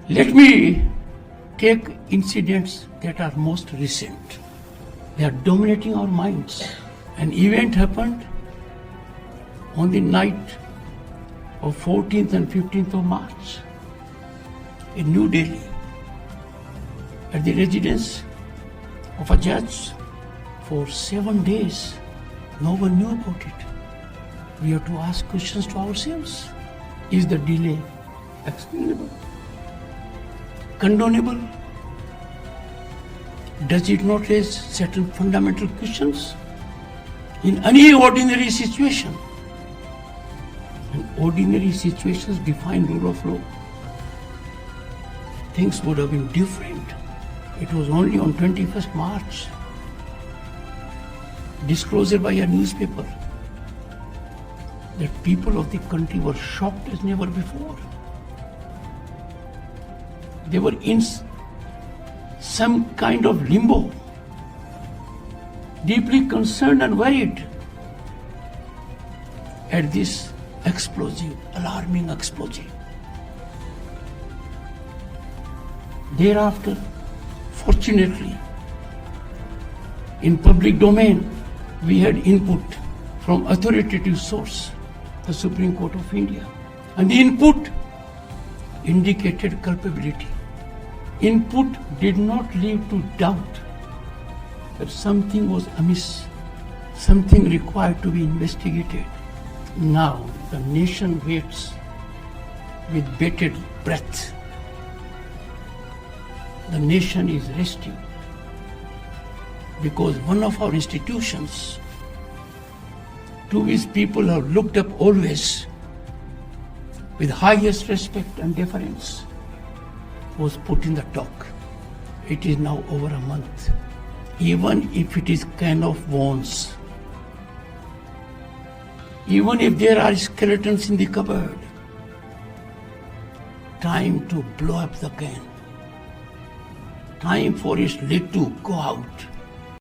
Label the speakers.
Speaker 1: Let me take incidents that are most recent. They are dominating our minds. An event happened on the night of 14th and 15th of March in New Delhi at the residence of a judge. For 7 days, no one knew about it. We have to ask questions to ourselves. Is the delay explainable? Condonable? Does it not raise certain fundamental questions? In any ordinary situation, and ordinary situations define rule of law, things would have been different. It was only on 21st March, disclosure by a newspaper, that people of the country were shocked as never before. They were in some kind of limbo, deeply concerned and worried at this explosive, alarming explosion. Thereafter, fortunately, in public domain, we had input from authoritative source, the Supreme Court of India, and the input indicated culpability. Input did not lead to doubt that something was amiss, something required to be investigated. Now the nation waits with bated breath. The nation is resting because one of our institutions, to which people have looked up always with highest respect and deference, was put in the dock. It is now over a month. Even if it is can of worms, even if there are skeletons in the cupboard, time to blow up the can. Time for its lid to go out.